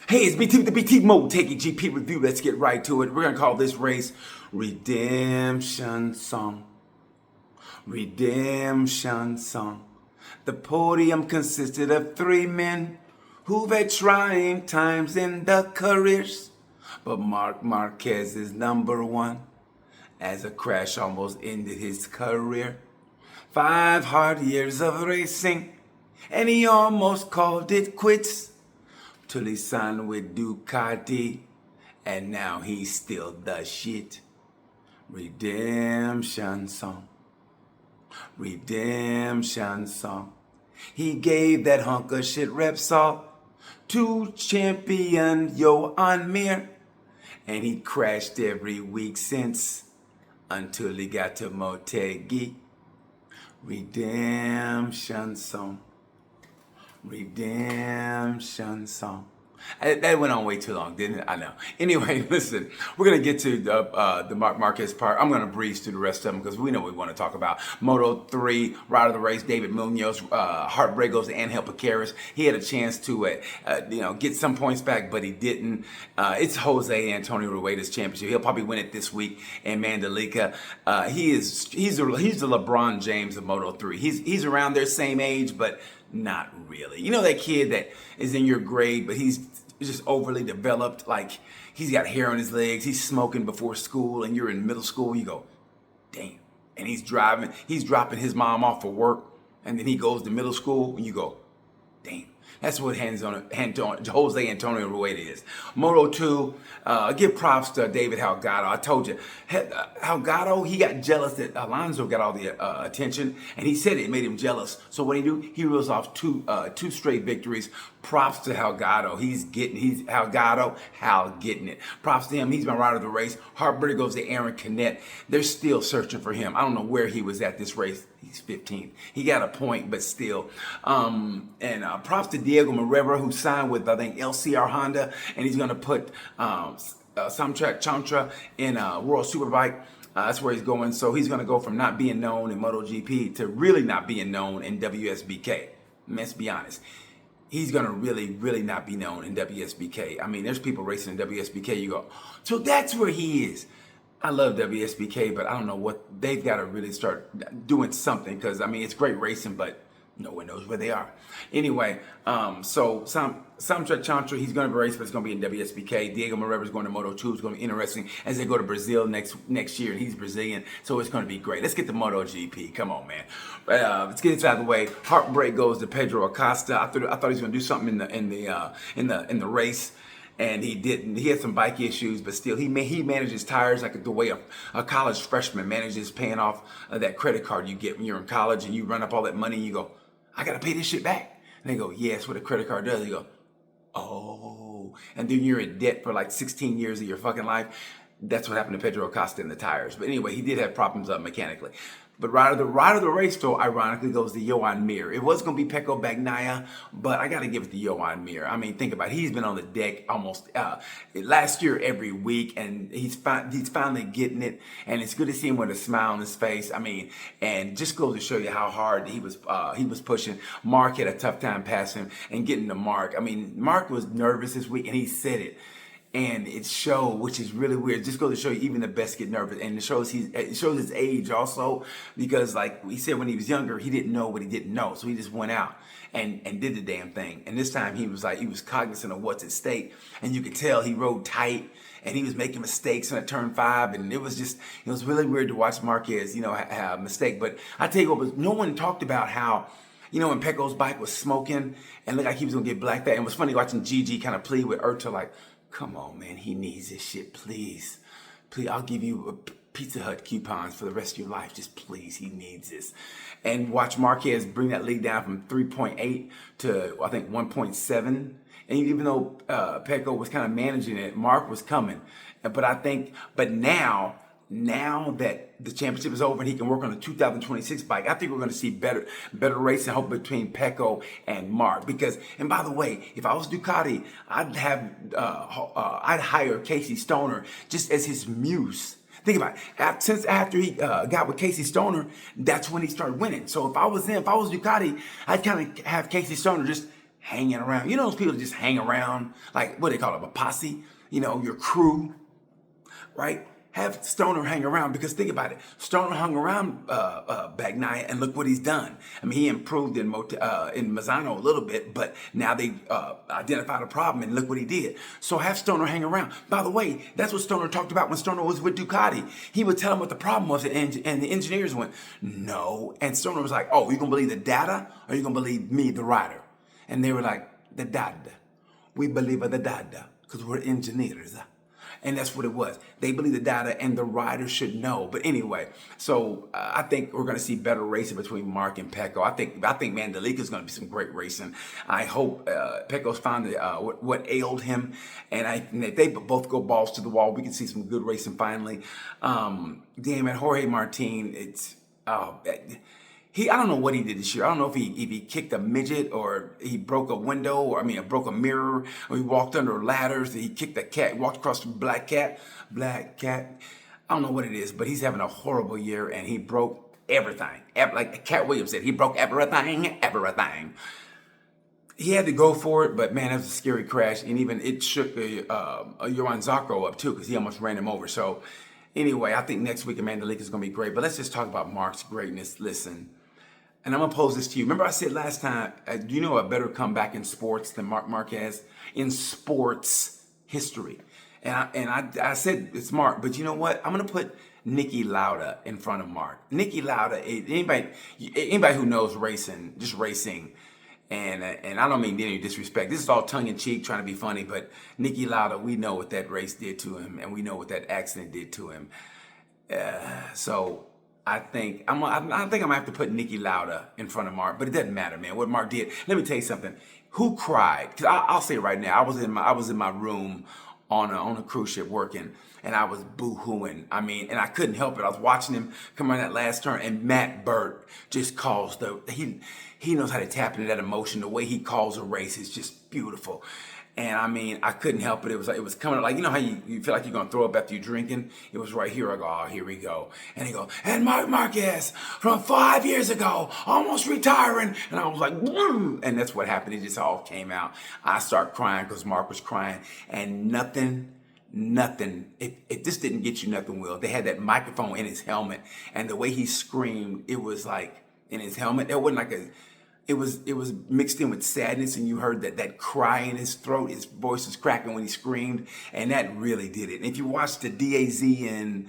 Hey, it's BT with the BT Motegi GP review. Let's get right to it. We're going to call this race Redemption Song. Redemption Song. The podium consisted of three men who've had trying times in their careers. But Marc Marquez is number one as a crash almost ended his career. 5 hard years of racing and he almost called it quits. Till he signed with Ducati, and now he's still the shit. Redemption Song. Redemption Song. He gave that hunk of shit Repsol to champion Johan Mir, and he crashed every week since until he got to Motegi. Redemption Song. Redemption Song. That went on way too long, didn't it? I know. Anyway, listen, we're going to get to the Marc Marquez part. I'm going to breeze through the rest of them because we know we want to talk about. Moto 3, Rider of the Race, David Munoz, heartbreak goes to Angel Paqueras. He had a chance to get some points back, but he didn't. It's Jose Antonio Rueda's championship. He'll probably win it this week in Mandalika. He's the LeBron James of Moto 3. He's around their same age, but not really. You know that kid that is in your grade, but he's just overly developed. Like he's got hair on his legs. He's smoking before school, and you're in middle school. You go, damn. And he's dropping his mom off for work, and then he goes to middle school, and you go, damn. That's what Jose Antonio Rueda is. Moto 2, give props to David Delgado. I told you, Delgado, he got jealous that Alonso got all the attention, and he said it made him jealous. So what do? He reels off two straight victories. Props to Delgado. Hal getting it. Props to him. He's my rider of the race. Heartbreak goes to Aaron Canet. They're still searching for him. I don't know where he was at this race. He's 15th. He got a point, but still. Props to Diego Marrera, who signed with, I think, LCR Honda, and he's going to put Samtrak Chantra in World Superbike. That's where he's going. So he's going to go from not being known in MotoGP to really not being known in WSBK. Let's be honest. He's going to really, really not be known in WSBK. I mean, there's people racing in WSBK. You go, so that's where he is. I love WSBK, but I don't know what they've got to really start doing something because, I mean, it's great racing, but no one knows where they are. Anyway, so Samtrak Chantra, he's going to race, but it's going to be in WSBK. Diego Marrera is going to Moto 2. It's going to be interesting as they go to Brazil next year, and he's Brazilian, so it's going to be great. Let's get to MotoGP. Come on, man. Let's get this out of the way. Heartbreak goes to Pedro Acosta. I thought he was going to do something in the race. And he didn't. He had some bike issues, but still, he managed his tires like the way a college freshman manages paying off that credit card you get when you're in college and you run up all that money and you go, I got to pay this shit back. And they go, yeah, that's what a credit card does. You go, oh. And then you're in debt for like 16 years of your fucking life. That's what happened to Pedro Acosta in the tires. But anyway, he did have problems mechanically. But rider of the race, though, ironically, goes to Johan Mir. It was going to be Pecco Bagnaia, but I got to give it to Johan Mir. I mean, think about it. He's been on the deck almost last year every week, and he's finally getting it. And it's good to see him with a smile on his face. I mean, and just goes to show you how hard he was pushing. Mark had a tough time passing and getting to Mark. I mean, Mark was nervous this week, and he said it. And it showed, which is really weird. Just goes to show you, even the best get nervous. And it shows his age also, because like he said when he was younger, he didn't know what he didn't know. So he just went out and did the damn thing. And this time he was cognizant of what's at stake. And you could tell he rode tight and he was making mistakes in turn 5. And it was really weird to watch Marquez, have a mistake. But I tell you what, no one talked about how, when Pecco's bike was smoking and looked like he was going to get blacked out. And it was funny watching Gigi kind of plead with Urta like, come on, man, he needs this shit, please. Please, I'll give you a Pizza Hut coupons for the rest of your life. Just please, he needs this. And watch Marquez bring that lead down from 3.8 to, I think, 1.7. And even though Pecco was kind of managing it, Mark was coming. But now that the championship is over and he can work on the 2026 bike, I think we're going to see better racing, hope between Pecco and Mark. Because, and by the way, if I was Ducati, I'd hire Casey Stoner just as his muse. Think about it. Since after he got with Casey Stoner, that's when he started winning. So if I was Ducati, I'd kind of have Casey Stoner just hanging around. You know those people that just hang around, like what they call it, a posse, your crew, right? Have Stoner hang around, because think about it. Stoner hung around Bagnaia, and look what he's done. I mean, he improved in Mazzano a little bit, but now they identified a problem, and look what he did. So have Stoner hang around. By the way, that's what Stoner talked about when Stoner was with Ducati. He would tell him what the problem was, and the engineers went, no. And Stoner was like, oh, you going to believe the data, or you going to believe me, the rider? And they were like, the data. We believe the data, because we're engineers. And that's what it was. They believe the data, and the rider should know. But anyway, so I think we're going to see better racing between Mark and Pecco. I think Mandalika is going to be some great racing. I hope Pecco's found what ailed him, and if they both go balls to the wall, we can see some good racing finally. Damn it, Jorge Martin, I don't know what he did this year. I don't know if he kicked a midget, or he broke a window, or broke a mirror, or he walked under ladders, he kicked a cat, walked across the black cat. I don't know what it is, but he's having a horrible year, and he broke everything. Like Cat Williams said, he broke everything. He had to go for it, but man, that was a scary crash, and even it shook Johan Zarco up too, because he almost ran him over. So anyway, I think next week Amanda Leak is going to be great, but let's just talk about Mark's greatness. Listen. And I'm going to pose this to you. Remember I said last time, do you know a better comeback in sports than Marc Marquez? In sports history. And I said it's Mark, but you know what? I'm going to put Niki Lauda in front of Mark. Niki Lauda, anybody who knows racing, just racing, and I don't mean any disrespect. This is all tongue-in-cheek, trying to be funny, but Niki Lauda, we know what that race did to him, and we know what that accident did to him. So I think I'm gonna have to put Niki Lauda in front of Mark, but it doesn't matter, man. What Mark did. Let me tell you something. Who cried? Because I'll say it right now. I was in my room on a cruise ship working, and I was boo-hooing. And I couldn't help it. I was watching him come around that last turn, and Matt Burt just calls he knows how to tap into that emotion. The way he calls a race is just beautiful. And I couldn't help it. It was coming up, like, you know how you feel like you're going to throw up after you're drinking? It was right here. I go, oh, here we go. And he go, and Marc Marquez from 5 years ago, almost retiring. And I was like, woo! And that's what happened. It just all came out. I started crying because Mark was crying. And nothing, if this didn't get you nothing, Will, they had that microphone in his helmet. And the way he screamed, it was like in his helmet. It wasn't like it was mixed in with sadness, and you heard that cry in his throat. His voice was cracking when he screamed, and that really did it. And if you watch the DAZ in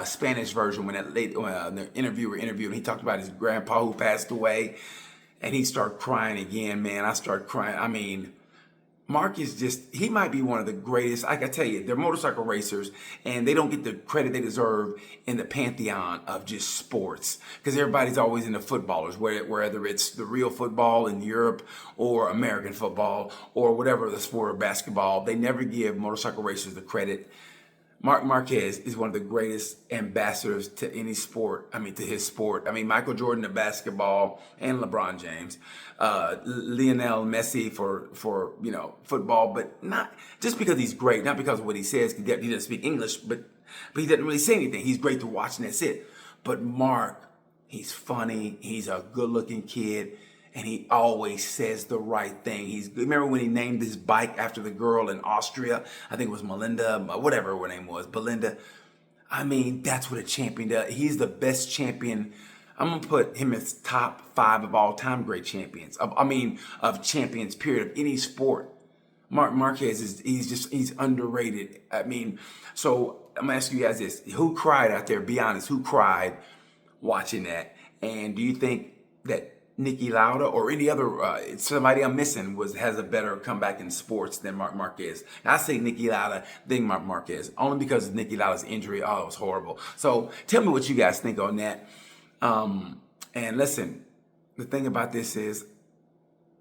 Spanish version, when the interviewer interviewed him, he talked about his grandpa who passed away, and he started crying again, man. I started crying. Mark is he might be one of the greatest. Like I tell you, they're motorcycle racers, and they don't get the credit they deserve in the pantheon of just sports, because everybody's always into footballers, whether it's the real football in Europe or American football or whatever the sport of basketball. They never give motorcycle racers the credit. Marc Marquez is one of the greatest ambassadors to any sport. To his sport. Michael Jordan to basketball, and LeBron James, Lionel Messi for football, but not just because he's great, not because of what he says. He doesn't speak English, but he doesn't really say anything. He's great to watch, and that's it. But Mark, he's funny. He's a good-looking kid. And he always says the right thing. Remember when he named his bike after the girl in Austria? I think it was Melinda, whatever her name was, Belinda. That's what a champion does. He's the best champion. I'm going to put him as top 5 of all time great champions. Of champions, period, of any sport. Marc Marquez he's underrated. So I'm going to ask you guys this. Who cried out there? Be honest. Who cried watching that? And do you think that Niki Lauda or any other somebody I'm missing has a better comeback in sports than Marc Marquez? I say Niki Lauda, then Marc Marquez, only because of Niki Lauda's injury. Oh, it was horrible. So tell me what you guys think on that. And listen, the thing about this is,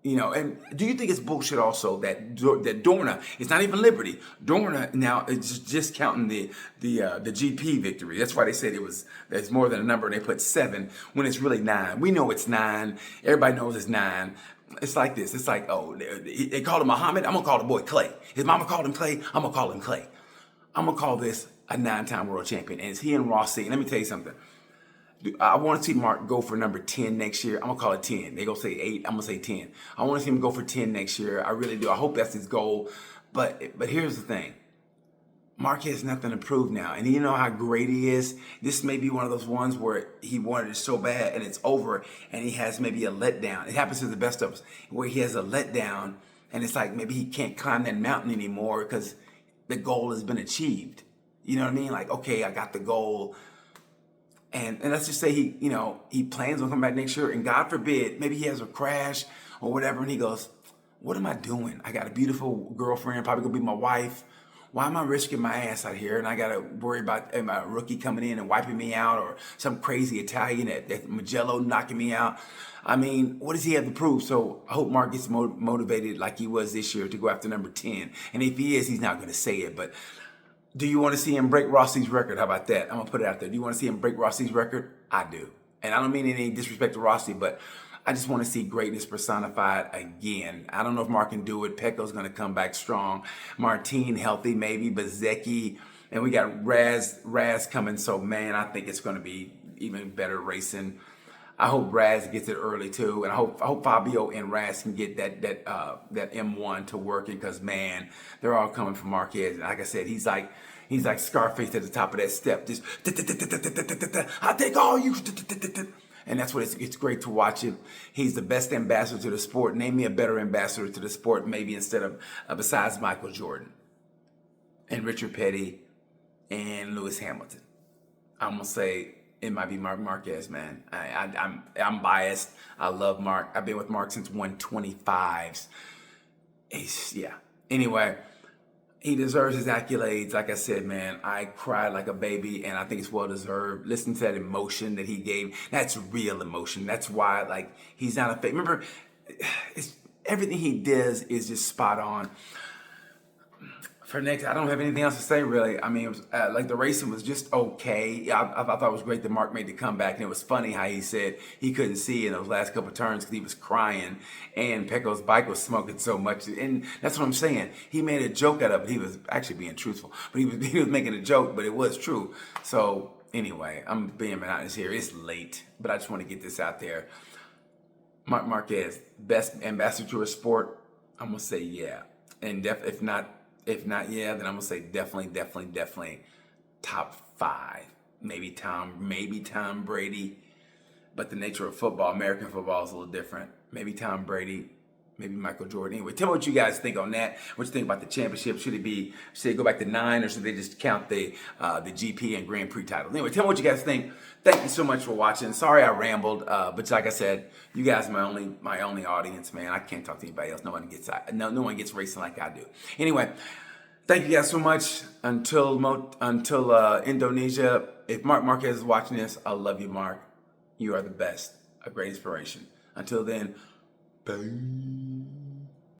and do you think it's bullshit also that Dorna, it's not even Liberty. Dorna now is just counting the GP victory. That's why they said there's more than a number, and they put 7 when it's really 9. We know it's 9. Everybody knows it's 9. It's like this. It's like, oh, they called him Muhammad. I'm going to call the boy Clay. His mama called him Clay. I'm going to call him Clay. I'm going to call this a 9-time world champion. And it's he and Rossi. And let me tell you something. I want to see Mark go for number 10 next year. I'm going to call it 10. They going to say 8. I'm going to say 10. I want to see him go for 10 next year. I really do. I hope that's his goal. But here's the thing. Mark has nothing to prove now. And you know how great he is? This may be one of those ones where he wanted it so bad and it's over and he has maybe a letdown. It happens to the best of us where he has a letdown and it's like maybe he can't climb that mountain anymore because the goal has been achieved. You know what I mean? Like, okay, I got the goal. And let's just say he plans on coming back next year and God forbid, maybe he has a crash or whatever and he goes, what am I doing? I got a beautiful girlfriend, probably gonna be my wife. Why am I risking my ass out here and I got to worry about my rookie coming in and wiping me out or some crazy Italian at Magello knocking me out? I mean, what does he have to prove? So I hope Mark gets motivated like he was this year to go after number 10. And if he is, he's not going to say it. But do you want to see him break Rossi's record? How about that? I'm going to put it out there. Do you want to see him break Rossi's record? I do. And I don't mean any disrespect to Rossi, but I just want to see greatness personified again. I don't know if Mark can do it. Pecco's going to come back strong. Martine healthy maybe, but Zeki. And we got Raz coming. So, man, I think it's going to be even better racing. I hope Raz gets it early, too. And I hope Fabio and Raz can get that M1 to working because, man, they're all coming from Marquez. And like I said, he's like Scarface at the top of that step. Just, I take all you. And that's what it's great to watch him. He's the best ambassador to the sport. Name me a better ambassador to the sport, maybe instead of besides Michael Jordan and Richard Petty and Lewis Hamilton. I'm gonna say it might be Mark Marquez, man. I'm biased. I love Mark. I've been with Mark since 125s. Yeah. Anyway. He deserves his accolades. Like I said, man, I cried like a baby, and I think it's well deserved. Listen to that emotion that he gave. That's real emotion. That's why, like, he's not a fake. Remember, everything he does is just spot on. For next, I don't have anything else to say, really. I mean, it was, like the racing was just okay. I thought it was great that Mark made the comeback, and it was funny how he said he couldn't see in those last couple of turns because he was crying, and Pecco's bike was smoking so much. And that's what I'm saying. He made a joke out of it. He was actually being truthful, but he was making a joke, but it was true. So anyway, I'm being monotonous here. It's late, but I just want to get this out there. Mark Marquez, best ambassador to a sport. I'm gonna say yeah, and if not, yeah, then I'm gonna say definitely top 5. Maybe Tom Brady. But the nature of football, American football, is a little different. Maybe Tom Brady, maybe Michael Jordan. Anyway, tell me what you guys think on that. What you think about the championship? Should it go back to 9, or should they just count the GP and Grand Prix titles? Anyway, tell me what you guys think. Thank you so much for watching. Sorry I rambled, but like I said, you guys are my only audience, man. I can't talk to anybody else. No one gets racing like I do. Anyway, thank you guys so much. Until Indonesia. If Mark Marquez is watching this, I love you, Mark. You are the best. A great inspiration. Until then, bye.